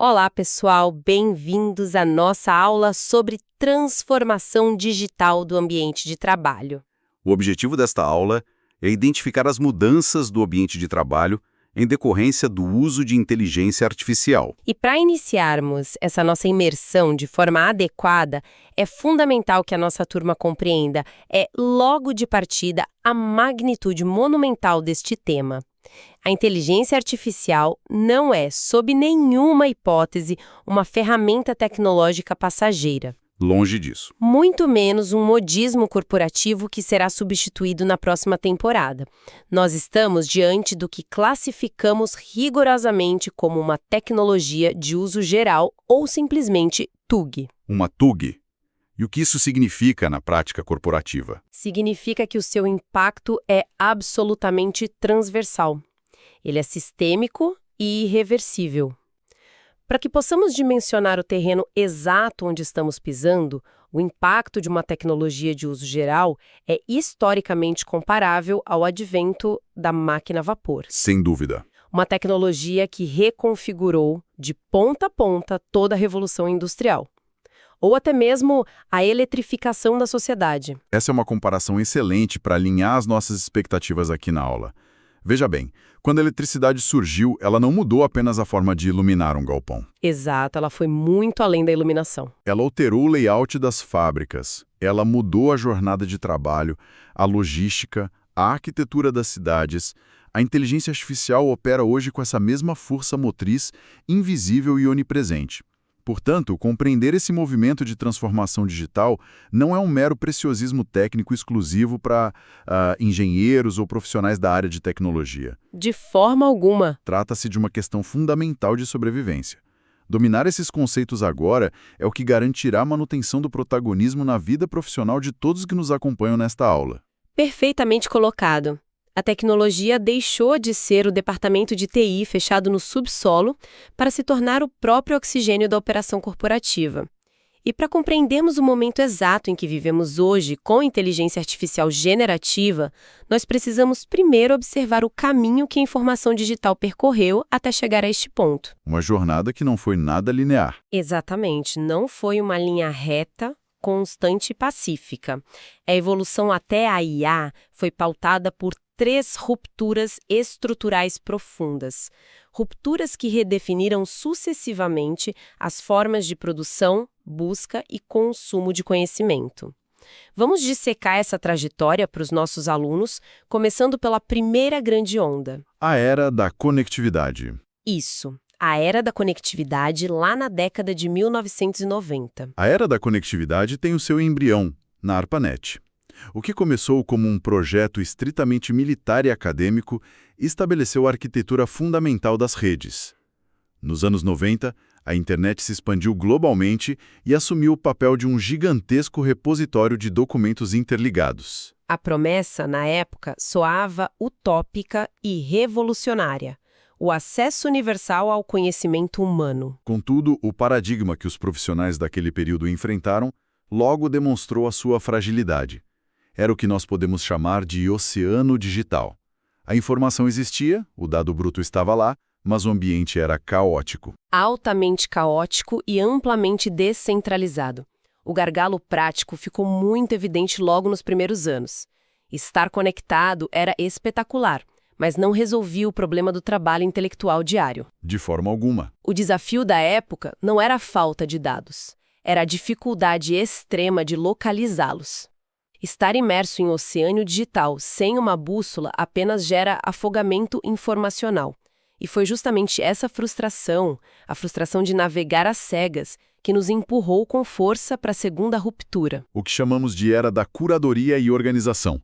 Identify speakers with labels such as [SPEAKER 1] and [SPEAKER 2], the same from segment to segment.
[SPEAKER 1] Olá, pessoal, bem-vindos à nossa aula sobre transformação digital do ambiente de trabalho.
[SPEAKER 2] O objetivo desta aula é identificar as mudanças do ambiente de trabalho em decorrência do uso de inteligência artificial.
[SPEAKER 1] E para iniciarmos essa nossa imersão de forma adequada, é fundamental que a nossa turma compreenda, logo de partida, a magnitude monumental deste tema. A inteligência artificial não é, sob nenhuma hipótese, uma ferramenta tecnológica passageira.
[SPEAKER 2] Longe disso.
[SPEAKER 1] Muito menos um modismo corporativo que será substituído na próxima temporada. Nós estamos diante do que classificamos rigorosamente como uma tecnologia de uso geral ou simplesmente TUG.
[SPEAKER 2] Uma TUG. E o que isso significa na prática corporativa?
[SPEAKER 1] Significa que o seu impacto é absolutamente transversal. Ele é sistêmico e irreversível. Para que possamos dimensionar o terreno exato onde estamos pisando, o impacto de uma tecnologia de uso geral é historicamente comparável ao advento da máquina a vapor.
[SPEAKER 2] Sem dúvida.
[SPEAKER 1] Uma tecnologia que reconfigurou de ponta a ponta toda a revolução industrial. Ou até mesmo a eletrificação da sociedade.
[SPEAKER 2] Essa é uma comparação excelente para alinhar as nossas expectativas aqui na aula. Veja bem, quando a eletricidade surgiu, ela não mudou apenas a forma de iluminar um galpão.
[SPEAKER 1] Exato, ela foi muito além da iluminação.
[SPEAKER 2] Ela alterou o layout das fábricas, ela mudou a jornada de trabalho, a logística, a arquitetura das cidades. A inteligência artificial opera hoje com essa mesma força motriz, invisível e onipresente. Portanto, compreender esse movimento de transformação digital não é um mero preciosismo técnico exclusivo para engenheiros ou profissionais da área de tecnologia.
[SPEAKER 1] De forma alguma.
[SPEAKER 2] Trata-se de uma questão fundamental de sobrevivência. Dominar esses conceitos agora é o que garantirá a manutenção do protagonismo na vida profissional de todos que nos acompanham nesta aula.
[SPEAKER 1] Perfeitamente colocado. A tecnologia deixou de ser o departamento de TI fechado no subsolo para se tornar o próprio oxigênio da operação corporativa. E para compreendermos o momento exato em que vivemos hoje com inteligência artificial generativa, nós precisamos primeiro observar o caminho que a informação digital percorreu até chegar a este ponto.
[SPEAKER 2] Uma jornada que não foi nada linear.
[SPEAKER 1] Exatamente, não foi uma linha reta, constante e pacífica. A evolução até a IA foi pautada por 3 rupturas estruturais profundas. Rupturas que redefiniram sucessivamente as formas de produção, busca e consumo de conhecimento. Vamos dissecar essa trajetória para os nossos alunos, começando pela primeira grande onda.
[SPEAKER 2] A era da conectividade.
[SPEAKER 1] Isso. A era da conectividade lá na década de 1990.
[SPEAKER 2] A era da conectividade tem o seu embrião na ARPANET. O que começou como um projeto estritamente militar e acadêmico estabeleceu a arquitetura fundamental das redes. Nos anos 90, a internet se expandiu globalmente e assumiu o papel de um gigantesco repositório de documentos interligados.
[SPEAKER 1] A promessa, na época, soava utópica e revolucionária. O acesso universal ao conhecimento humano.
[SPEAKER 2] Contudo, o paradigma que os profissionais daquele período enfrentaram logo demonstrou a sua fragilidade. Era o que nós podemos chamar de oceano digital. A informação existia, o dado bruto estava lá, mas o ambiente era caótico.
[SPEAKER 1] Altamente caótico e amplamente descentralizado. O gargalo prático ficou muito evidente logo nos primeiros anos. Estar conectado era espetacular, mas não resolvia o problema do trabalho intelectual diário.
[SPEAKER 2] De forma alguma.
[SPEAKER 1] O desafio da época não era a falta de dados, era a dificuldade extrema de localizá-los. Estar imerso em um oceano digital sem uma bússola apenas gera afogamento informacional. E foi justamente essa frustração, a frustração de navegar às cegas, que nos empurrou com força para a segunda ruptura.
[SPEAKER 2] O que chamamos de era da curadoria e organização.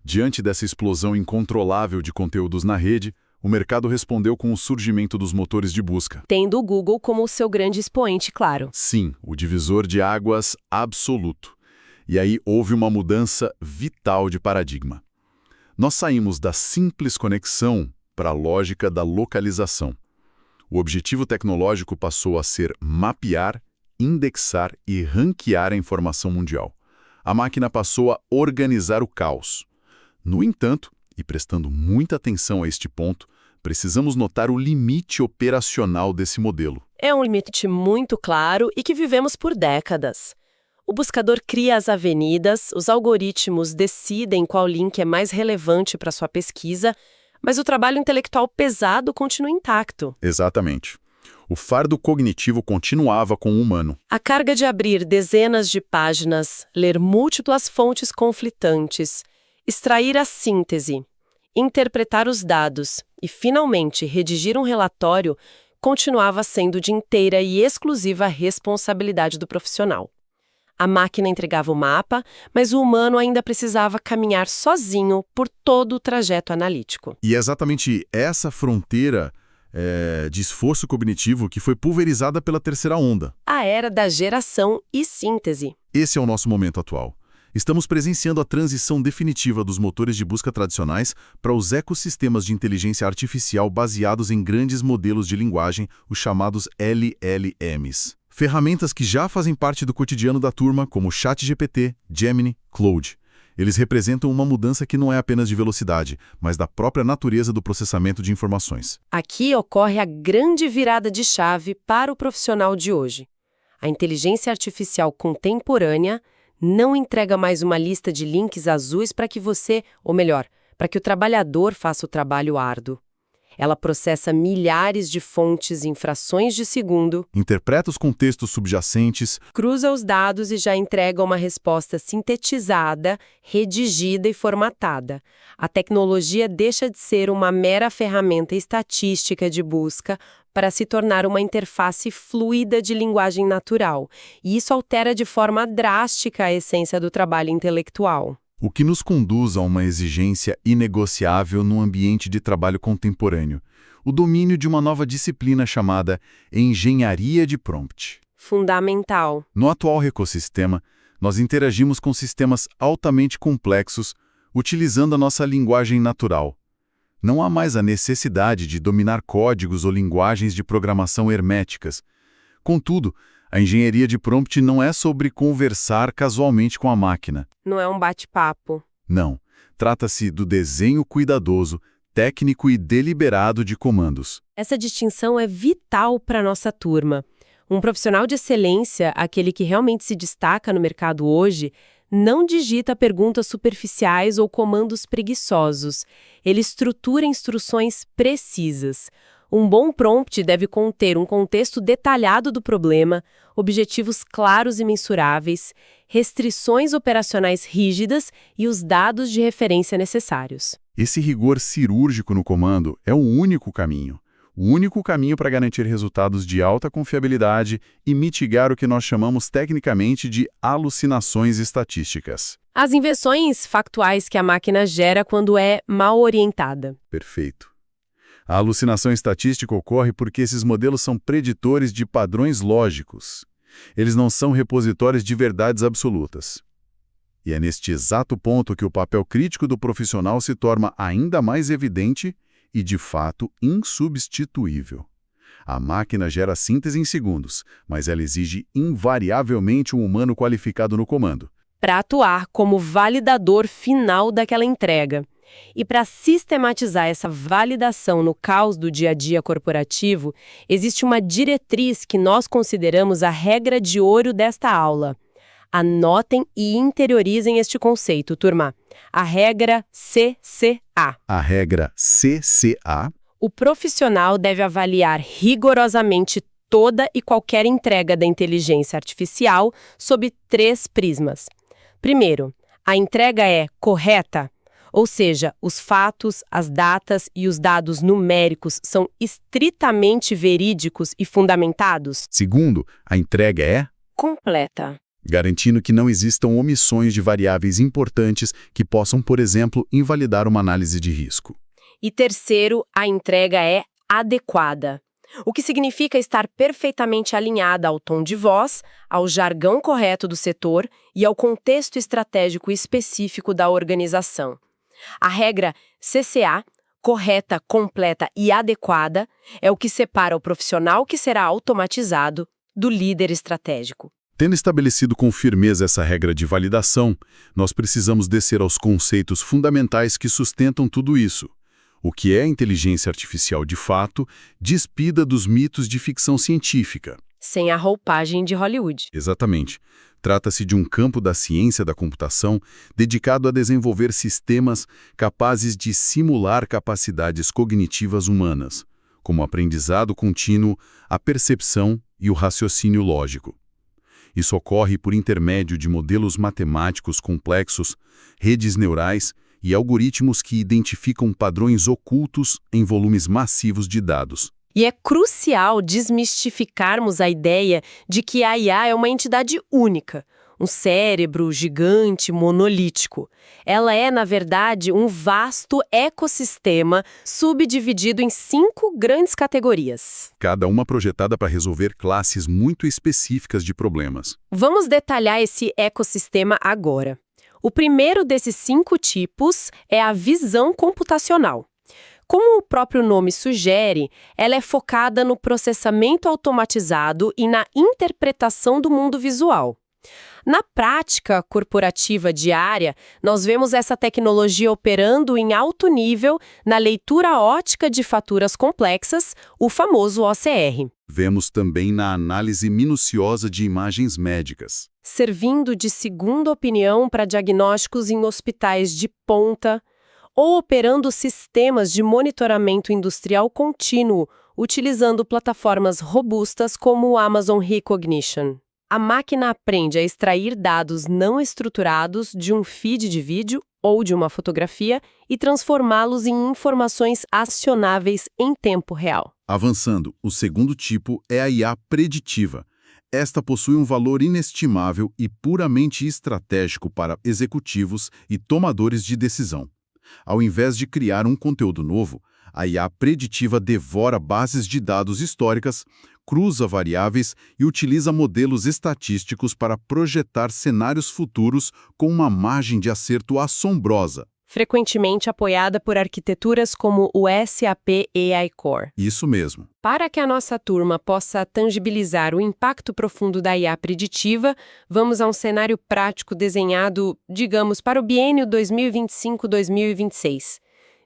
[SPEAKER 2] Diante dessa explosão incontrolável de conteúdos na rede, o mercado respondeu com o surgimento dos motores de busca.
[SPEAKER 1] Tendo o Google como o seu grande expoente, claro.
[SPEAKER 2] Sim, o divisor de águas absoluto. E aí houve uma mudança vital de paradigma. Nós saímos da simples conexão para a lógica da localização. O objetivo tecnológico passou a ser mapear, indexar e ranquear a informação mundial. A máquina passou a organizar o caos. No entanto, e prestando muita atenção a este ponto, precisamos notar o limite operacional desse modelo.
[SPEAKER 1] É um limite muito claro e que vivemos por décadas. O buscador cria as avenidas, os algoritmos decidem qual link é mais relevante para sua pesquisa, mas o trabalho intelectual pesado continua intacto.
[SPEAKER 2] Exatamente. O fardo cognitivo continuava com o humano.
[SPEAKER 1] A carga de abrir dezenas de páginas, ler múltiplas fontes conflitantes, extrair a síntese, interpretar os dados e, finalmente, redigir um relatório continuava sendo de inteira e exclusiva responsabilidade do profissional. A máquina entregava o mapa, mas o humano ainda precisava caminhar sozinho por todo o trajeto analítico.
[SPEAKER 2] E é exatamente essa fronteira de esforço cognitivo que foi pulverizada pela terceira onda.
[SPEAKER 1] A era da geração e síntese.
[SPEAKER 2] Esse é o nosso momento atual. Estamos presenciando a transição definitiva dos motores de busca tradicionais para os ecossistemas de inteligência artificial baseados em grandes modelos de linguagem, os chamados LLMs. Ferramentas que já fazem parte do cotidiano da turma, como ChatGPT, Gemini, Claude. Eles representam uma mudança que não é apenas de velocidade, mas da própria natureza do processamento de informações.
[SPEAKER 1] Aqui ocorre a grande virada de chave para o profissional de hoje. A inteligência artificial contemporânea não entrega mais uma lista de links azuis para que você, ou melhor, para que o trabalhador faça o trabalho árduo. Ela processa milhares de fontes em frações de segundo,
[SPEAKER 2] interpreta os contextos subjacentes,
[SPEAKER 1] cruza os dados e já entrega uma resposta sintetizada, redigida e formatada. A tecnologia deixa de ser uma mera ferramenta estatística de busca para se tornar uma interface fluida de linguagem natural, e isso altera de forma drástica a essência do trabalho intelectual.
[SPEAKER 2] O que nos conduz a uma exigência inegociável no ambiente de trabalho contemporâneo, o domínio de uma nova disciplina chamada engenharia de prompt.
[SPEAKER 1] Fundamental.
[SPEAKER 2] No atual ecossistema, nós interagimos com sistemas altamente complexos, utilizando a nossa linguagem natural. Não há mais a necessidade de dominar códigos ou linguagens de programação herméticas. Contudo, a engenharia de prompt não é sobre conversar casualmente com a máquina.
[SPEAKER 1] Não é um bate-papo.
[SPEAKER 2] Não. Trata-se do desenho cuidadoso, técnico e deliberado de comandos.
[SPEAKER 1] Essa distinção é vital para a nossa turma. Um profissional de excelência, aquele que realmente se destaca no mercado hoje, não digita perguntas superficiais ou comandos preguiçosos. Ele estrutura instruções precisas. Um bom prompt deve conter um contexto detalhado do problema, objetivos claros e mensuráveis, restrições operacionais rígidas e os dados de referência necessários.
[SPEAKER 2] Esse rigor cirúrgico no comando é o único caminho. O único caminho para garantir resultados de alta confiabilidade e mitigar o que nós chamamos tecnicamente de alucinações estatísticas.
[SPEAKER 1] As inversões factuais que a máquina gera quando é mal orientada.
[SPEAKER 2] Perfeito. A alucinação estatística ocorre porque esses modelos são preditores de padrões lógicos. Eles não são repositórios de verdades absolutas. E é neste exato ponto que o papel crítico do profissional se torna ainda mais evidente e, de fato, insubstituível. A máquina gera síntese em segundos, mas ela exige invariavelmente um humano qualificado no comando.
[SPEAKER 1] Para atuar como validador final daquela entrega. E para sistematizar essa validação no caos do dia a dia corporativo, existe uma diretriz que nós consideramos a regra de ouro desta aula. Anotem e interiorizem este conceito, turma. A regra CCA.
[SPEAKER 2] A regra CCA.
[SPEAKER 1] O profissional deve avaliar rigorosamente toda e qualquer entrega da inteligência artificial sob 3 prismas. Primeiro, a entrega é correta? Ou seja, os fatos, as datas e os dados numéricos são estritamente verídicos e fundamentados?
[SPEAKER 2] Segundo, a entrega é
[SPEAKER 1] completa,
[SPEAKER 2] garantindo que não existam omissões de variáveis importantes que possam, por exemplo, invalidar uma análise de risco.
[SPEAKER 1] E terceiro, a entrega é adequada, o que significa estar perfeitamente alinhada ao tom de voz, ao jargão correto do setor e ao contexto estratégico específico da organização. A regra CCA, correta, completa e adequada, é o que separa o profissional que será automatizado do líder estratégico.
[SPEAKER 2] Tendo estabelecido com firmeza essa regra de validação, nós precisamos descer aos conceitos fundamentais que sustentam tudo isso. O que é inteligência artificial de fato, despida dos mitos de ficção científica.
[SPEAKER 1] Sem a roupagem de Hollywood.
[SPEAKER 2] Exatamente. Trata-se de um campo da ciência da computação dedicado a desenvolver sistemas capazes de simular capacidades cognitivas humanas, como o aprendizado contínuo, a percepção e o raciocínio lógico. Isso ocorre por intermédio de modelos matemáticos complexos, redes neurais e algoritmos que identificam padrões ocultos em volumes massivos de dados.
[SPEAKER 1] E é crucial desmistificarmos a ideia de que a IA é uma entidade única, um cérebro gigante, monolítico. Ela é, na verdade, um vasto ecossistema subdividido em 5 grandes categorias.
[SPEAKER 2] Cada uma projetada para resolver classes muito específicas de problemas.
[SPEAKER 1] Vamos detalhar esse ecossistema agora. O primeiro desses 5 tipos é a visão computacional. Como o próprio nome sugere, ela é focada no processamento automatizado e na interpretação do mundo visual. Na prática corporativa diária, nós vemos essa tecnologia operando em alto nível na leitura óptica de faturas complexas, o famoso OCR.
[SPEAKER 2] Vemos também na análise minuciosa de imagens médicas.
[SPEAKER 1] Servindo de segunda opinião para diagnósticos em hospitais de ponta, ou operando sistemas de monitoramento industrial contínuo, utilizando plataformas robustas como o Amazon Rekognition. A máquina aprende a extrair dados não estruturados de um feed de vídeo ou de uma fotografia e transformá-los em informações acionáveis em tempo real.
[SPEAKER 2] Avançando, o segundo tipo é a IA preditiva. Esta possui um valor inestimável e puramente estratégico para executivos e tomadores de decisão. Ao invés de criar um conteúdo novo, a IA preditiva devora bases de dados históricas, cruza variáveis e utiliza modelos estatísticos para projetar cenários futuros com uma margem de acerto assombrosa.
[SPEAKER 1] Frequentemente apoiada por arquiteturas como o SAP AI Core.
[SPEAKER 2] Isso mesmo.
[SPEAKER 1] Para que a nossa turma possa tangibilizar o impacto profundo da IA preditiva, vamos a um cenário prático desenhado, digamos, para o biênio 2025-2026.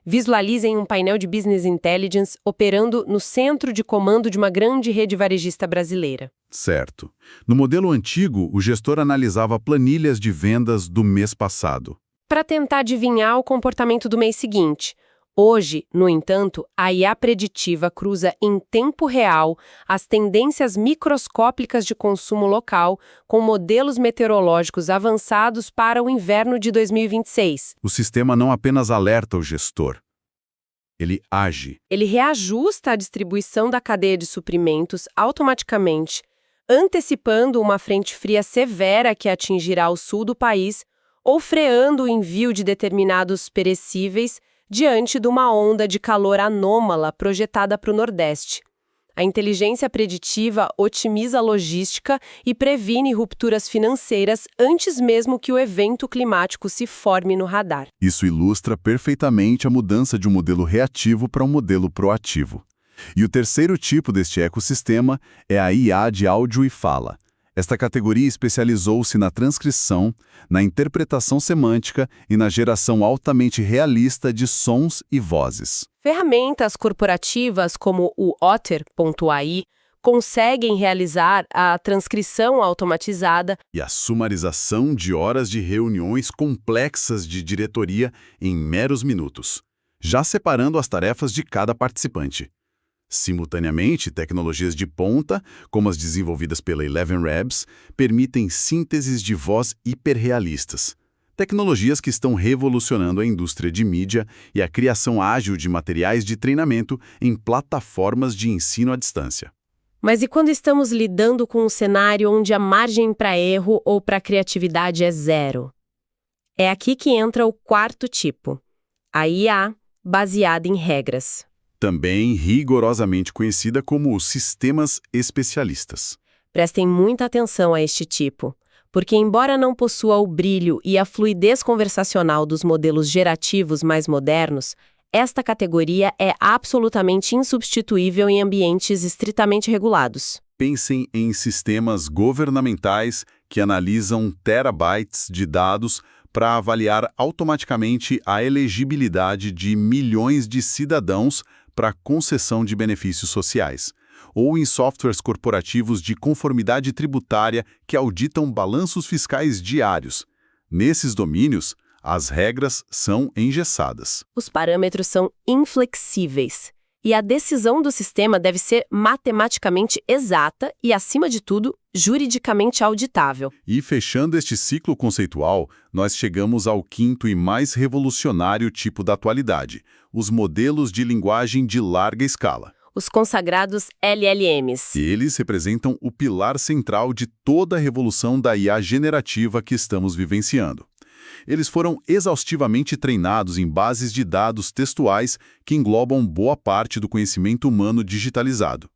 [SPEAKER 1] Visualizem um painel de Business Intelligence operando no centro de comando de uma grande rede varejista brasileira.
[SPEAKER 2] Certo. No modelo antigo, o gestor analisava planilhas de vendas do mês passado,
[SPEAKER 1] para tentar adivinhar o comportamento do mês seguinte. Hoje, no entanto, a IA preditiva cruza em tempo real as tendências microscópicas de consumo local com modelos meteorológicos avançados para o inverno de 2026.
[SPEAKER 2] O sistema não apenas alerta o gestor, ele age.
[SPEAKER 1] Ele reajusta a distribuição da cadeia de suprimentos automaticamente, antecipando uma frente fria severa que atingirá o sul do país ou freando o envio de determinados perecíveis diante de uma onda de calor anômala projetada para o Nordeste. A inteligência preditiva otimiza a logística e previne rupturas financeiras antes mesmo que o evento climático se forme no radar.
[SPEAKER 2] Isso ilustra perfeitamente a mudança de um modelo reativo para um modelo proativo. E o terceiro tipo deste ecossistema é a IA de áudio e fala. Esta categoria especializou-se na transcrição, na interpretação semântica e na geração altamente realista de sons e vozes.
[SPEAKER 1] Ferramentas corporativas como o Otter.ai conseguem realizar a transcrição automatizada
[SPEAKER 2] e a sumarização de horas de reuniões complexas de diretoria em meros minutos, já separando as tarefas de cada participante. Simultaneamente, tecnologias de ponta, como as desenvolvidas pela ElevenLabs, permitem sínteses de voz hiperrealistas. Tecnologias que estão revolucionando a indústria de mídia e a criação ágil de materiais de treinamento em plataformas de ensino à distância.
[SPEAKER 1] Mas e quando estamos lidando com um cenário onde a margem para erro ou para criatividade é zero? É aqui que entra o quarto tipo, a IA baseada em regras.
[SPEAKER 2] Também rigorosamente conhecida como os sistemas especialistas.
[SPEAKER 1] Prestem muita atenção a este tipo, porque embora não possua o brilho e a fluidez conversacional dos modelos gerativos mais modernos, esta categoria é absolutamente insubstituível em ambientes estritamente regulados.
[SPEAKER 2] Pensem em sistemas governamentais que analisam terabytes de dados para avaliar automaticamente a elegibilidade de milhões de cidadãos para concessão de benefícios sociais, ou em softwares corporativos de conformidade tributária que auditam balanços fiscais diários. Nesses domínios, as regras são engessadas.
[SPEAKER 1] Os parâmetros são inflexíveis. E a decisão do sistema deve ser matematicamente exata e, acima de tudo, juridicamente auditável.
[SPEAKER 2] E fechando este ciclo conceitual, nós chegamos ao quinto e mais revolucionário tipo da atualidade, os modelos de linguagem de larga escala.
[SPEAKER 1] Os consagrados LLMs.
[SPEAKER 2] Eles representam o pilar central de toda a revolução da IA generativa que estamos vivenciando. Eles foram exaustivamente treinados em bases de dados textuais que englobam boa parte do conhecimento humano digitalizado.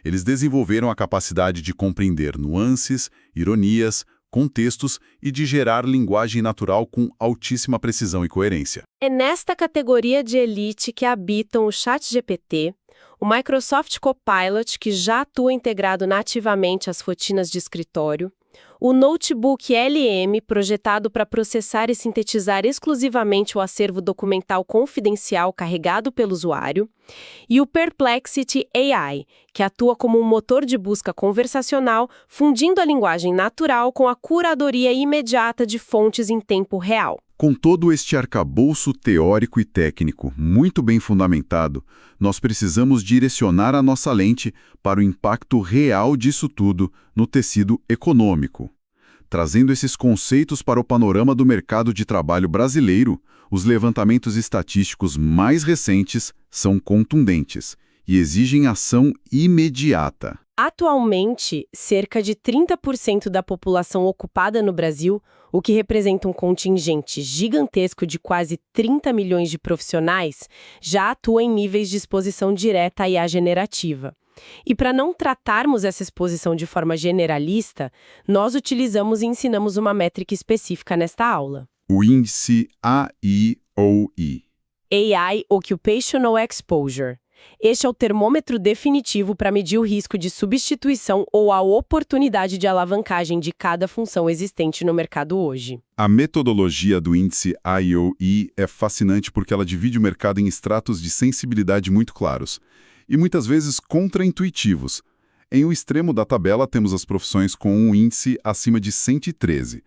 [SPEAKER 2] Eles desenvolveram a capacidade de compreender nuances, ironias, contextos e de gerar linguagem natural com altíssima precisão e coerência.
[SPEAKER 1] É nesta categoria de elite que habitam o ChatGPT, o Microsoft Copilot, que já atua integrado nativamente às rotinas de escritório, o Notebook LM, projetado para processar e sintetizar exclusivamente o acervo documental confidencial carregado pelo usuário, e o Perplexity AI, que atua como um motor de busca conversacional, fundindo a linguagem natural com a curadoria imediata de fontes em tempo real.
[SPEAKER 2] Com todo este arcabouço teórico e técnico muito bem fundamentado, nós precisamos direcionar a nossa lente para o impacto real disso tudo no tecido econômico. Trazendo esses conceitos para o panorama do mercado de trabalho brasileiro, os levantamentos estatísticos mais recentes são contundentes e exigem ação imediata.
[SPEAKER 1] Atualmente, cerca de 30% da população ocupada no Brasil, o que representa um contingente gigantesco de quase 30 milhões de profissionais, já atua em níveis de exposição direta à IA generativa. E para não tratarmos essa exposição de forma generalista, nós utilizamos e ensinamos uma métrica específica nesta aula.
[SPEAKER 2] O índice AIOE.
[SPEAKER 1] AI Occupational Exposure. Este é o termômetro definitivo para medir o risco de substituição ou a oportunidade de alavancagem de cada função existente no mercado hoje.
[SPEAKER 2] A metodologia do índice AIOE é fascinante porque ela divide o mercado em estratos de sensibilidade muito claros e muitas vezes contraintuitivos. Em um extremo da tabela temos as profissões com um índice acima de 113.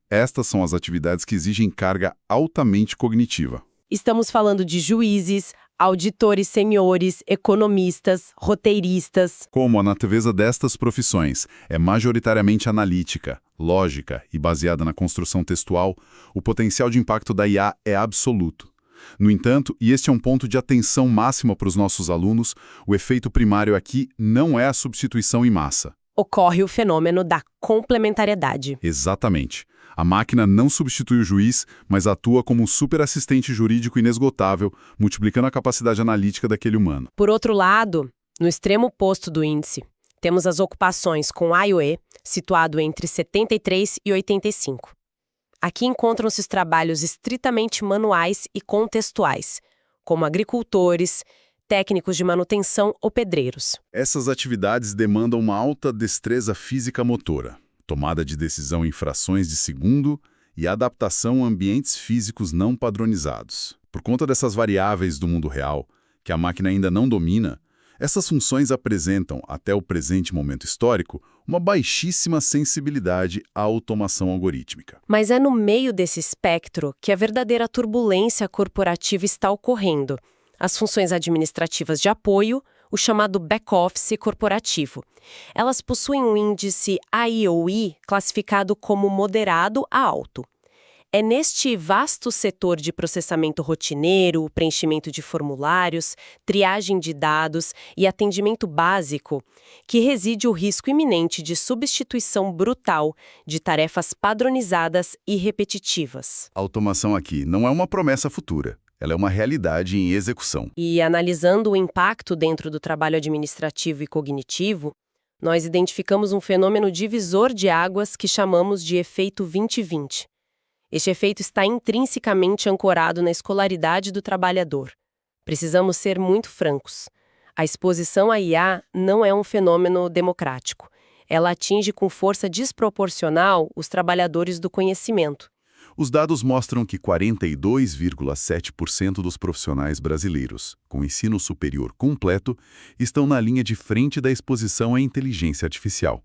[SPEAKER 2] Estas são as atividades que exigem carga altamente cognitiva.
[SPEAKER 1] Estamos falando de juízes, auditores seniores, economistas, roteiristas.
[SPEAKER 2] Como a natureza destas profissões é majoritariamente analítica, lógica e baseada na construção textual, o potencial de impacto da IA é absoluto. No entanto, e este é um ponto de atenção máxima para os nossos alunos, o efeito primário aqui não é a substituição em massa.
[SPEAKER 1] Ocorre o fenômeno da complementariedade.
[SPEAKER 2] Exatamente. A máquina não substitui o juiz, mas atua como um superassistente jurídico inesgotável, multiplicando a capacidade analítica daquele humano.
[SPEAKER 1] Por outro lado, no extremo oposto do índice, temos as ocupações com AIOE, situado entre 73 e 85. Aqui encontram-se os trabalhos estritamente manuais e contextuais, como agricultores, técnicos de manutenção ou pedreiros.
[SPEAKER 2] Essas atividades demandam uma alta destreza física motora, tomada de decisão em frações de segundo e adaptação a ambientes físicos não padronizados. Por conta dessas variáveis do mundo real, que a máquina ainda não domina, essas funções apresentam, até o presente momento histórico, uma baixíssima sensibilidade à automação algorítmica.
[SPEAKER 1] Mas é no meio desse espectro que a verdadeira turbulência corporativa está ocorrendo. As funções administrativas de apoio, o chamado back-office corporativo. Elas possuem um índice AIOE classificado como moderado a alto. É neste vasto setor de processamento rotineiro, preenchimento de formulários, triagem de dados e atendimento básico que reside o risco iminente de substituição brutal de tarefas padronizadas e repetitivas.
[SPEAKER 2] A automação aqui não é uma promessa futura. Ela é uma realidade em execução.
[SPEAKER 1] E analisando o impacto dentro do trabalho administrativo e cognitivo, nós identificamos um fenômeno divisor de águas que chamamos de efeito 2020. Este efeito está intrinsecamente ancorado na escolaridade do trabalhador. Precisamos ser muito francos. A exposição à IA não é um fenômeno democrático. Ela atinge com força desproporcional os trabalhadores do conhecimento.
[SPEAKER 2] Os dados mostram que 42,7% dos profissionais brasileiros com ensino superior completo estão na linha de frente da exposição à inteligência artificial.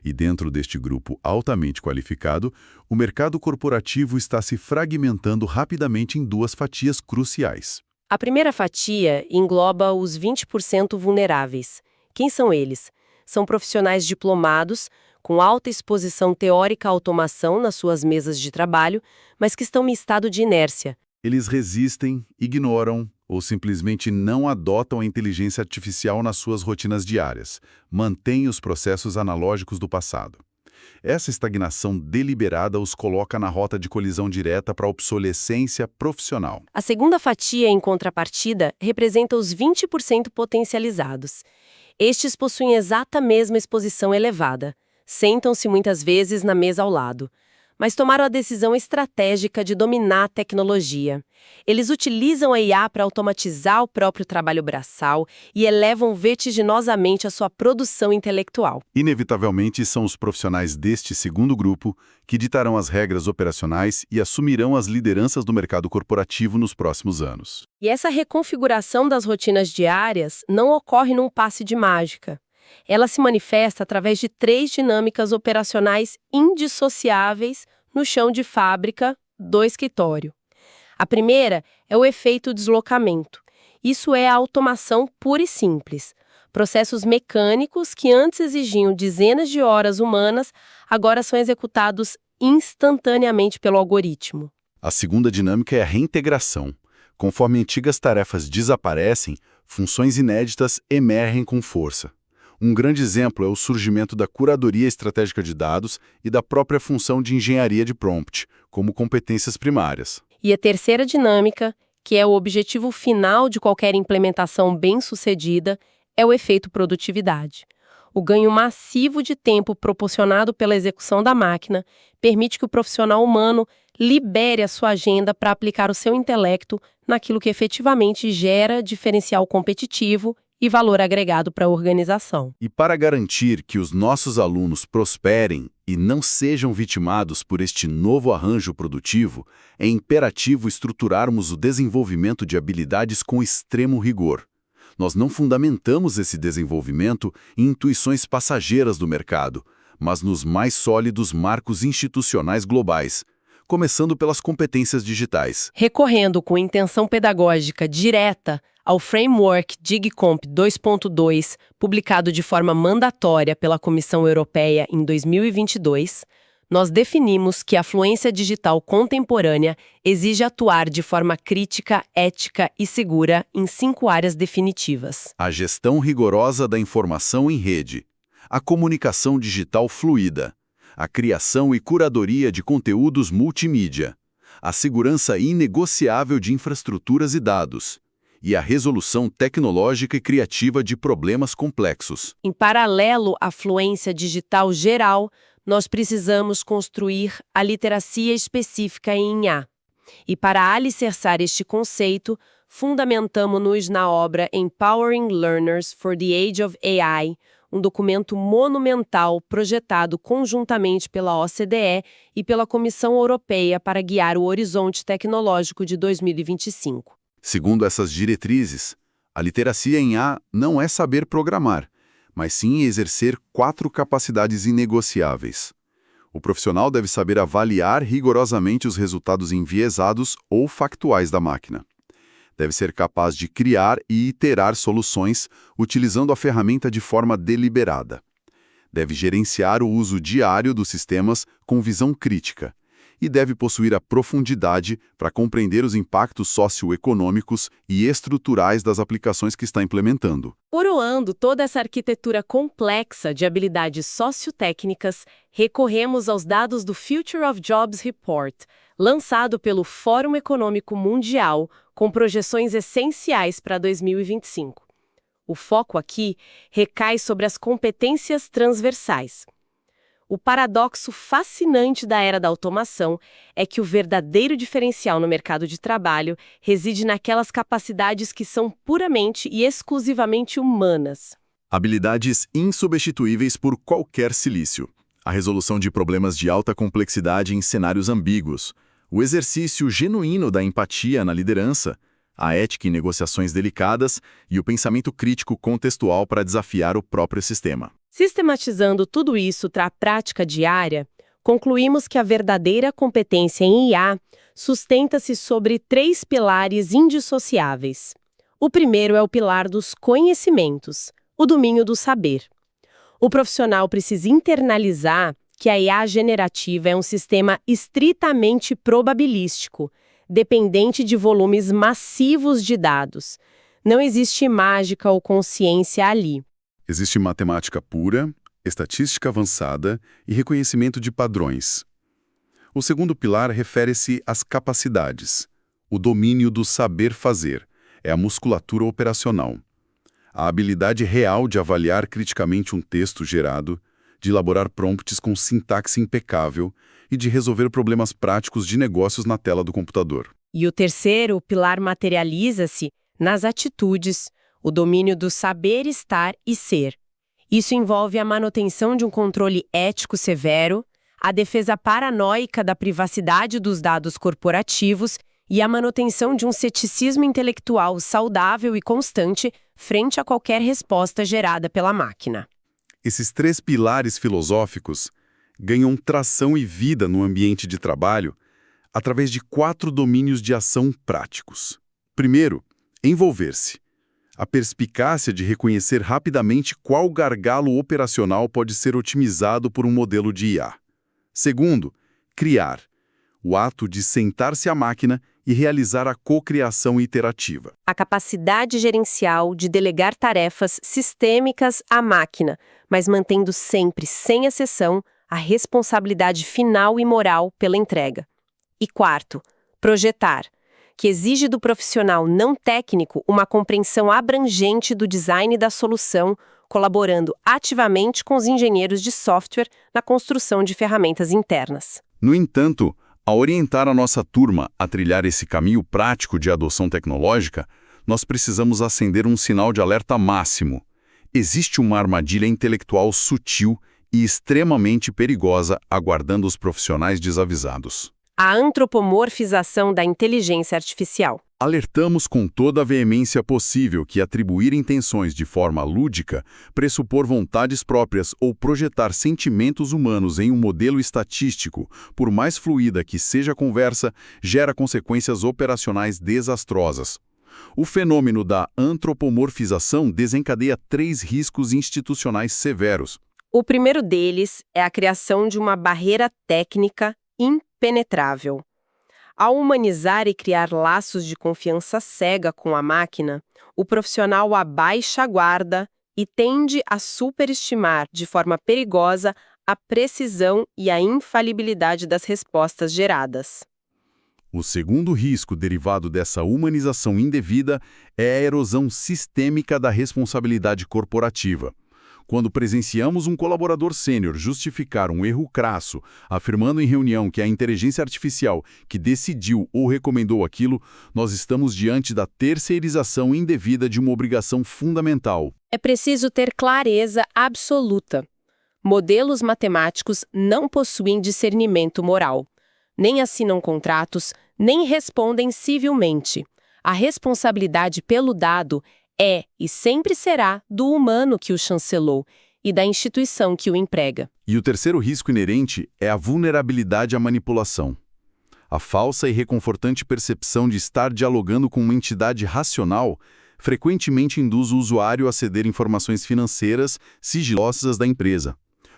[SPEAKER 2] E dentro deste grupo altamente qualificado, o mercado corporativo está se fragmentando rapidamente em duas fatias cruciais.
[SPEAKER 1] A primeira fatia engloba os 20% vulneráveis. Quem são eles? São profissionais diplomados, com alta exposição teórica à automação nas suas mesas de trabalho, mas que estão em estado de inércia.
[SPEAKER 2] Eles resistem, ignoram ou simplesmente não adotam a inteligência artificial nas suas rotinas diárias, mantêm os processos analógicos do passado. Essa estagnação deliberada os coloca na rota de colisão direta para a obsolescência profissional.
[SPEAKER 1] A segunda fatia, em contrapartida, representa os 20% potencializados. Estes possuem exata mesma exposição elevada. Sentam-se muitas vezes na mesa ao lado, mas tomaram a decisão estratégica de dominar a tecnologia. Eles utilizam a IA para automatizar o próprio trabalho braçal e elevam vertiginosamente a sua produção intelectual.
[SPEAKER 2] Inevitavelmente, são os profissionais deste segundo grupo que ditarão as regras operacionais e assumirão as lideranças do mercado corporativo nos próximos anos.
[SPEAKER 1] E essa reconfiguração das rotinas diárias não ocorre num passe de mágica. Ela se manifesta através de 3 dinâmicas operacionais indissociáveis no chão de fábrica do escritório. A primeira é o efeito deslocamento. Isso é a automação pura e simples. Processos mecânicos que antes exigiam dezenas de horas humanas, agora são executados instantaneamente pelo algoritmo.
[SPEAKER 2] A segunda dinâmica é a reintegração. Conforme antigas tarefas desaparecem, funções inéditas emergem com força. Um grande exemplo é o surgimento da curadoria estratégica de dados e da própria função de engenharia de prompt, como competências primárias.
[SPEAKER 1] E a terceira dinâmica, que é o objetivo final de qualquer implementação bem-sucedida, é o efeito produtividade. O ganho massivo de tempo proporcionado pela execução da máquina permite que o profissional humano libere a sua agenda para aplicar o seu intelecto naquilo que efetivamente gera diferencial competitivo e valor agregado para a organização.
[SPEAKER 2] E para garantir que os nossos alunos prosperem e não sejam vitimados por este novo arranjo produtivo, é imperativo estruturarmos o desenvolvimento de habilidades com extremo rigor. Nós não fundamentamos esse desenvolvimento em intuições passageiras do mercado, mas nos mais sólidos marcos institucionais globais, começando pelas competências digitais.
[SPEAKER 1] Recorrendo com intenção pedagógica direta ao Framework DigComp 2.2, publicado de forma mandatória pela Comissão Europeia em 2022, nós definimos que a fluência digital contemporânea exige atuar de forma crítica, ética e segura em 5 áreas definitivas.
[SPEAKER 2] A gestão rigorosa da informação em rede, a comunicação digital fluida, a criação e curadoria de conteúdos multimídia, a segurança inegociável de infraestruturas e dados, e a resolução tecnológica e criativa de problemas complexos.
[SPEAKER 1] Em paralelo à fluência digital geral, nós precisamos construir a literacia específica em IA. E para alicerçar este conceito, fundamentamo-nos na obra Empowering Learners for the Age of AI, um documento monumental projetado conjuntamente pela OCDE e pela Comissão Europeia para guiar o horizonte tecnológico de 2025.
[SPEAKER 2] Segundo essas diretrizes, a literacia em IA não é saber programar, mas sim exercer 4 capacidades inegociáveis. O profissional deve saber avaliar rigorosamente os resultados enviesados ou factuais da máquina. Deve ser capaz de criar e iterar soluções utilizando a ferramenta de forma deliberada. Deve gerenciar o uso diário dos sistemas com visão crítica. E deve possuir a profundidade para compreender os impactos socioeconômicos e estruturais das aplicações que está implementando.
[SPEAKER 1] Coroando toda essa arquitetura complexa de habilidades sociotécnicas, recorremos aos dados do Future of Jobs Report, lançado pelo Fórum Econômico Mundial, com projeções essenciais para 2025. O foco aqui recai sobre as competências transversais. O paradoxo fascinante da era da automação é que o verdadeiro diferencial no mercado de trabalho reside naquelas capacidades que são puramente e exclusivamente humanas.
[SPEAKER 2] Habilidades insubstituíveis por qualquer silício. A resolução de problemas de alta complexidade em cenários ambíguos. o exercício genuíno da empatia na liderança, a ética em negociações delicadas e o pensamento crítico contextual para desafiar o próprio sistema.
[SPEAKER 1] Sistematizando tudo isso para a prática diária, concluímos que a verdadeira competência em IA sustenta-se sobre 3 pilares indissociáveis. O primeiro é o pilar dos conhecimentos, o domínio do saber. O profissional precisa internalizar que a IA generativa é um sistema estritamente probabilístico, dependente de volumes massivos de dados. Não existe mágica ou consciência ali.
[SPEAKER 2] Existe matemática pura, estatística avançada e reconhecimento de padrões. O segundo pilar refere-se às capacidades. O domínio do saber fazer é a musculatura operacional. A habilidade real de avaliar criticamente um texto gerado, de elaborar prompts com sintaxe impecável e de resolver problemas práticos de negócios na tela do computador.
[SPEAKER 1] E o terceiro pilar materializa-se nas atitudes, o domínio do saber estar e ser. Isso envolve a manutenção de um controle ético severo, a defesa paranoica da privacidade dos dados corporativos e a manutenção de um ceticismo intelectual saudável e constante frente a qualquer resposta gerada pela máquina.
[SPEAKER 2] Esses 3 pilares filosóficos ganham tração e vida no ambiente de trabalho através de 4 domínios de ação práticos. Primeiro, envolver-se. A perspicácia de reconhecer rapidamente qual gargalo operacional pode ser otimizado por um modelo de IA. Segundo, criar. O ato de sentar-se à máquina e realizar a cocriação iterativa.
[SPEAKER 1] A capacidade gerencial de delegar tarefas sistêmicas à máquina, mas mantendo sempre, sem exceção, a responsabilidade final e moral pela entrega. E quarto, projetar, que exige do profissional não técnico uma compreensão abrangente do design da solução, colaborando ativamente com os engenheiros de software na construção de ferramentas internas.
[SPEAKER 2] No entanto, ao orientar a nossa turma a trilhar esse caminho prático de adoção tecnológica, nós precisamos acender um sinal de alerta máximo. Existe uma armadilha intelectual sutil e extremamente perigosa aguardando os profissionais desavisados.
[SPEAKER 1] A antropomorfização da inteligência artificial.
[SPEAKER 2] Alertamos com toda a veemência possível que atribuir intenções de forma lúdica, pressupor vontades próprias ou projetar sentimentos humanos em um modelo estatístico, por mais fluida que seja a conversa, gera consequências operacionais desastrosas. O fenômeno da antropomorfização desencadeia 3 riscos institucionais severos.
[SPEAKER 1] O primeiro deles é a criação de uma barreira técnica impenetrável. Ao humanizar e criar laços de confiança cega com a máquina, o profissional abaixa a guarda e tende a superestimar de forma perigosa a precisão e a infalibilidade das respostas geradas.
[SPEAKER 2] O segundo risco derivado dessa humanização indevida é a erosão sistêmica da responsabilidade corporativa. Quando presenciamos um colaborador sênior justificar um erro crasso, afirmando em reunião que é a inteligência artificial que decidiu ou recomendou aquilo, nós estamos diante da terceirização indevida de uma obrigação fundamental.
[SPEAKER 1] É preciso ter clareza absoluta. Modelos matemáticos não possuem discernimento moral. Nem assinam contratos, nem respondem civilmente. A responsabilidade pelo dado é e sempre será do humano que o chancelou e da instituição que o emprega.
[SPEAKER 2] E o terceiro risco inerente é a vulnerabilidade à manipulação. A falsa e reconfortante percepção de estar dialogando com uma entidade racional frequentemente induz o usuário a ceder informações financeiras sigilosas da empresa,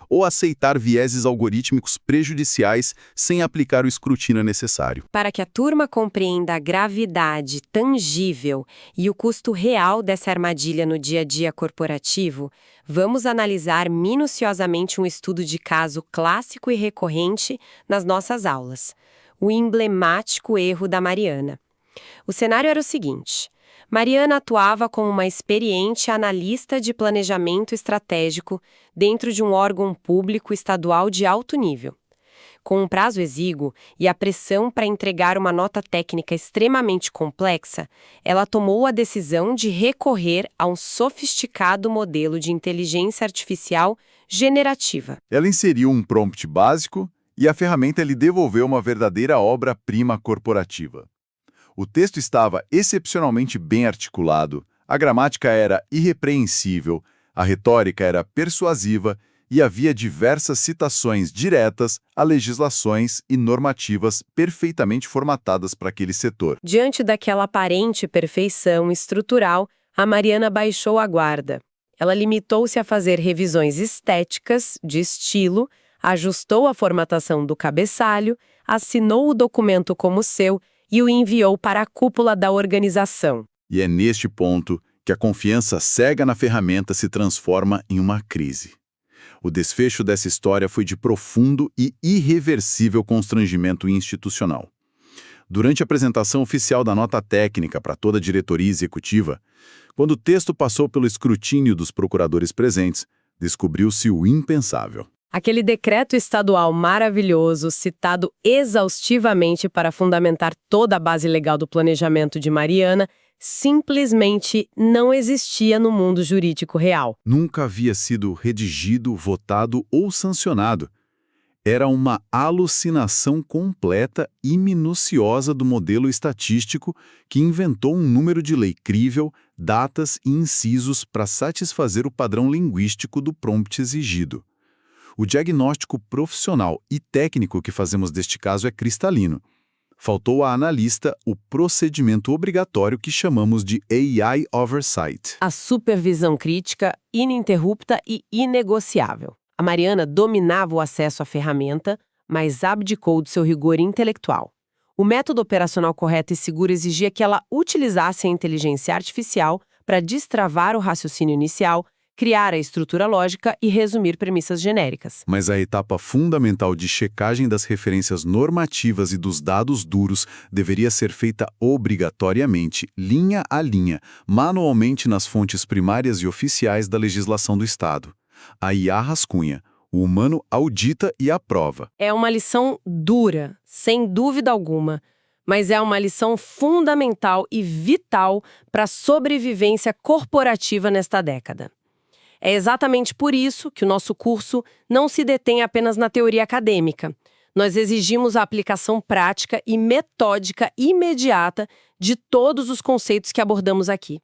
[SPEAKER 2] ou aceitar vieses algorítmicos prejudiciais sem aplicar o escrutínio necessário.
[SPEAKER 1] Para que a turma compreenda a gravidade tangível e o custo real dessa armadilha no dia a dia corporativo, vamos analisar minuciosamente um estudo de caso clássico e recorrente nas nossas aulas: o emblemático erro da Mariana. O cenário era o seguinte: Mariana atuava como uma experiente analista de planejamento estratégico dentro de um órgão público estadual de alto nível. Com um prazo exíguo e a pressão para entregar uma nota técnica extremamente complexa, ela tomou a decisão de recorrer a um sofisticado modelo de inteligência artificial generativa.
[SPEAKER 2] Ela inseriu um prompt básico e a ferramenta lhe devolveu uma verdadeira obra-prima corporativa. O texto estava excepcionalmente bem articulado, a gramática era irrepreensível, a retórica era persuasiva e havia diversas citações diretas a legislações e normativas perfeitamente formatadas para aquele setor.
[SPEAKER 1] Diante daquela aparente perfeição estrutural, a Mariana baixou a guarda. Ela limitou-se a fazer revisões estéticas, de estilo, ajustou a formatação do cabeçalho, assinou o documento como seu e o enviou para a cúpula da organização.
[SPEAKER 2] E é neste ponto que a confiança cega na ferramenta se transforma em uma crise. O desfecho dessa história foi de profundo e irreversível constrangimento institucional. Durante a apresentação oficial da nota técnica para toda a diretoria executiva, quando o texto passou pelo escrutínio dos procuradores presentes, descobriu-se o impensável.
[SPEAKER 1] Aquele decreto estadual maravilhoso, citado exaustivamente para fundamentar toda a base legal do planejamento de Mariana, simplesmente não existia no mundo jurídico real.
[SPEAKER 2] Nunca havia sido redigido, votado ou sancionado. Era uma alucinação completa e minuciosa do modelo estatístico que inventou um número de lei crível, datas e incisos para satisfazer o padrão linguístico do prompt exigido. O diagnóstico profissional e técnico que fazemos deste caso é cristalino. Faltou à analista o procedimento obrigatório que chamamos de AI Oversight.
[SPEAKER 1] A supervisão crítica, ininterrupta e inegociável. A Mariana dominava o acesso à ferramenta, mas abdicou do seu rigor intelectual. O método operacional correto e seguro exigia que ela utilizasse a inteligência artificial para destravar o raciocínio inicial, criar a estrutura lógica e resumir premissas genéricas.
[SPEAKER 2] Mas a etapa fundamental de checagem das referências normativas e dos dados duros deveria ser feita obrigatoriamente, linha a linha, manualmente nas fontes primárias e oficiais da legislação do Estado. A IA rascunha, o humano audita e aprova.
[SPEAKER 1] É uma lição dura, sem dúvida alguma, mas é uma lição fundamental e vital para a sobrevivência corporativa nesta década. É exatamente por isso que o nosso curso não se detém apenas na teoria acadêmica. Nós exigimos a aplicação prática e metódica imediata de todos os conceitos que abordamos aqui.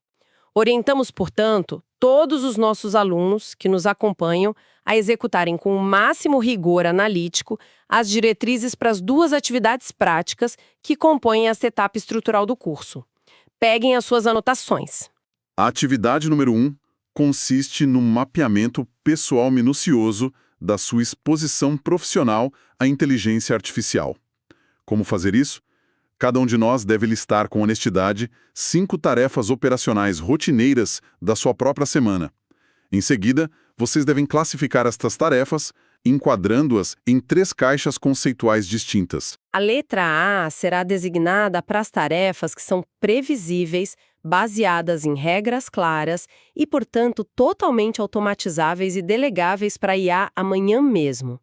[SPEAKER 1] Orientamos, portanto, todos os nossos alunos que nos acompanham a executarem com o máximo rigor analítico as diretrizes para as duas atividades práticas que compõem esta etapa estrutural do curso. Peguem as suas anotações.
[SPEAKER 2] A atividade número 1 consiste no mapeamento pessoal minucioso da sua exposição profissional à inteligência artificial. Como fazer isso? Cada um de nós deve listar com honestidade 5 tarefas operacionais rotineiras da sua própria semana. Em seguida, vocês devem classificar estas tarefas, enquadrando-as em 3 caixas conceituais distintas.
[SPEAKER 1] A letra A será designada para as tarefas que são previsíveis, baseadas em regras claras e, portanto, totalmente automatizáveis e delegáveis para a IA amanhã mesmo.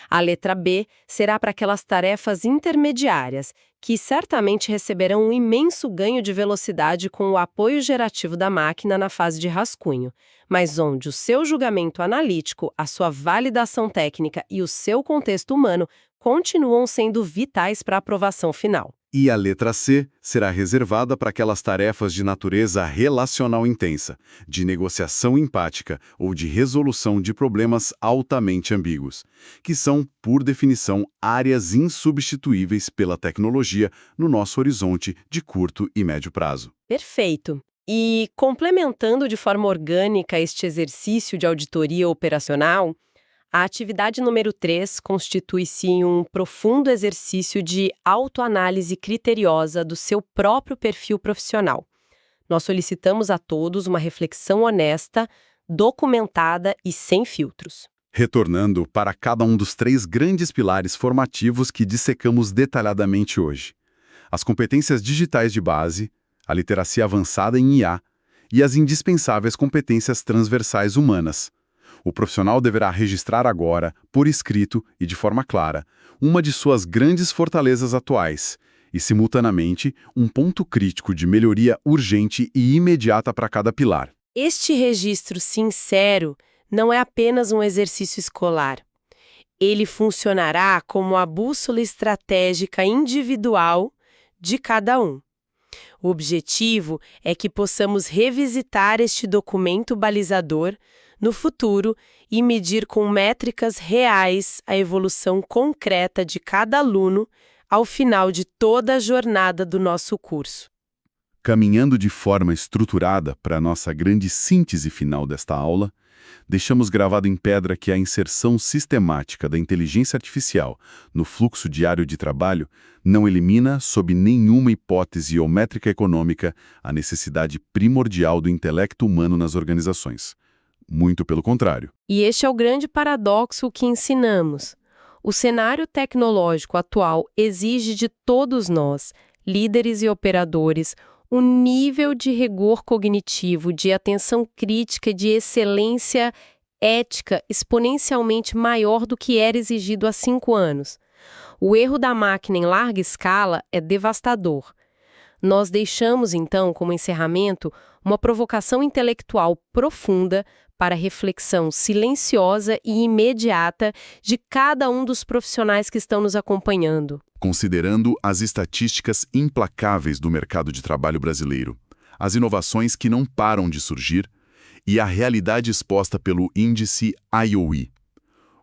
[SPEAKER 1] A letra B será para aquelas tarefas intermediárias, que certamente receberão um imenso ganho de velocidade com o apoio gerativo da máquina na fase de rascunho, mas onde o seu julgamento analítico, a sua validação técnica e o seu contexto humano continuam sendo vitais para a aprovação final.
[SPEAKER 2] E a letra C será reservada para aquelas tarefas de natureza relacional intensa, de negociação empática ou de resolução de problemas altamente ambíguos, que são, por definição, áreas insubstituíveis pela tecnologia no nosso horizonte de curto e médio prazo.
[SPEAKER 1] Perfeito. E, complementando de forma orgânica este exercício de auditoria operacional, a atividade número 3 constitui-se em um profundo exercício de autoanálise criteriosa do seu próprio perfil profissional. Nós solicitamos a todos uma reflexão honesta, documentada e sem filtros.
[SPEAKER 2] Retornando para cada um dos 3 grandes pilares formativos que dissecamos detalhadamente hoje. As competências digitais de base, a literacia avançada em IA e as indispensáveis competências transversais humanas. O profissional deverá registrar agora, por escrito e de forma clara, uma de suas grandes fortalezas atuais e, simultaneamente, um ponto crítico de melhoria urgente e imediata para cada pilar.
[SPEAKER 1] Este registro sincero não é apenas um exercício escolar. Ele funcionará como a bússola estratégica individual de cada um. O objetivo é que possamos revisitar este documento balizador no futuro e medir com métricas reais a evolução concreta de cada aluno ao final de toda a jornada do nosso curso.
[SPEAKER 2] Caminhando de forma estruturada para a nossa grande síntese final desta aula, deixamos gravado em pedra que a inserção sistemática da inteligência artificial no fluxo diário de trabalho não elimina, sob nenhuma hipótese ou métrica econômica, a necessidade primordial do intelecto humano nas organizações. Muito pelo contrário.
[SPEAKER 1] E este é o grande paradoxo que ensinamos. O cenário tecnológico atual exige de todos nós, líderes e operadores, um nível de rigor cognitivo, de atenção crítica e de excelência ética exponencialmente maior do que era exigido há 5 anos. O erro da máquina em larga escala é devastador. Nós deixamos, então, como encerramento, uma provocação intelectual profunda para a reflexão silenciosa e imediata de cada um dos profissionais que estão nos acompanhando.
[SPEAKER 2] Considerando as estatísticas implacáveis do mercado de trabalho brasileiro, as inovações que não param de surgir e a realidade exposta pelo índice IOE.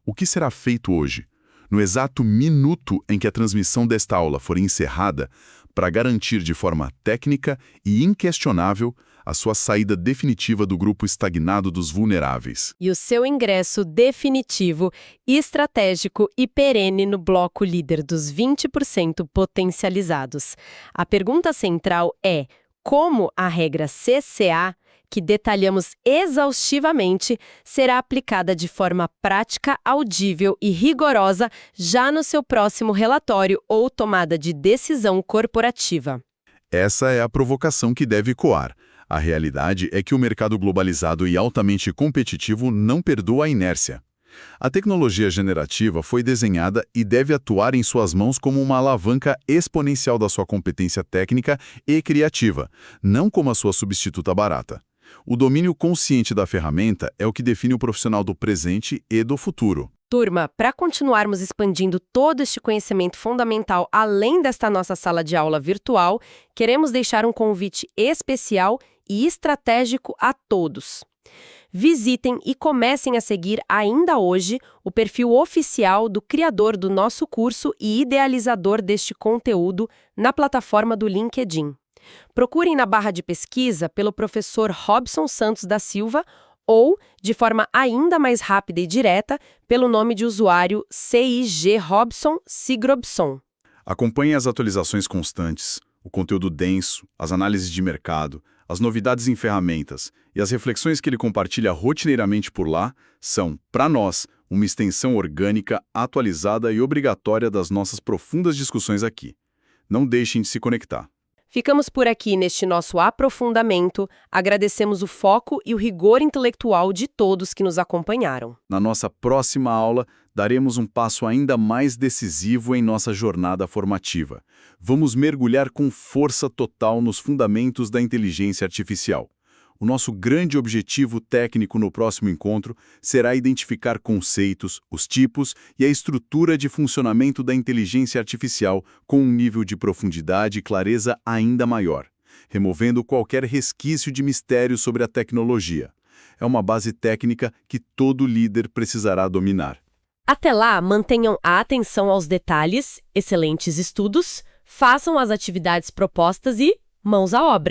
[SPEAKER 2] O que será feito hoje, no exato minuto em que a transmissão desta aula for encerrada, para garantir de forma técnica e inquestionável a sua saída definitiva do grupo estagnado dos vulneráveis?
[SPEAKER 1] E o seu ingresso definitivo, estratégico e perene no bloco líder dos 20% potencializados. A pergunta central é como a regra CCA, que detalhamos exaustivamente, será aplicada de forma prática, audível e rigorosa já no seu próximo relatório ou tomada de decisão corporativa.
[SPEAKER 2] Essa é a provocação que deve coar. A realidade é que o mercado globalizado e altamente competitivo não perdoa a inércia. A tecnologia generativa foi desenhada e deve atuar em suas mãos como uma alavanca exponencial da sua competência técnica e criativa, não como a sua substituta barata. O domínio consciente da ferramenta é o que define o profissional do presente e do futuro.
[SPEAKER 1] Turma, para continuarmos expandindo todo este conhecimento fundamental além desta nossa sala de aula virtual, queremos deixar um convite especial e estratégico a todos. Visitem e comecem a seguir ainda hoje o perfil oficial do criador do nosso curso e idealizador deste conteúdo na plataforma do LinkedIn. Procurem na barra de pesquisa pelo professor Robson Santos da Silva ou, de forma ainda mais rápida e direta, pelo nome de usuário CIG Robson Sigrobson.
[SPEAKER 2] Acompanhe as atualizações constantes, o conteúdo denso, as análises de mercado, as novidades em ferramentas e as reflexões que ele compartilha rotineiramente por lá são, para nós, uma extensão orgânica, atualizada e obrigatória das nossas profundas discussões aqui. Não deixem de se conectar.
[SPEAKER 1] Ficamos por aqui neste nosso aprofundamento, agradecemos o foco e o rigor intelectual de todos que nos acompanharam.
[SPEAKER 2] Na nossa próxima aula, daremos um passo ainda mais decisivo em nossa jornada formativa. Vamos mergulhar com força total nos fundamentos da inteligência artificial. O nosso grande objetivo técnico no próximo encontro será identificar conceitos, os tipos e a estrutura de funcionamento da inteligência artificial com um nível de profundidade e clareza ainda maior, removendo qualquer resquício de mistério sobre a tecnologia. É uma base técnica que todo líder precisará dominar.
[SPEAKER 1] Até lá, mantenham a atenção aos detalhes, excelentes estudos, façam as atividades propostas e mãos à obra.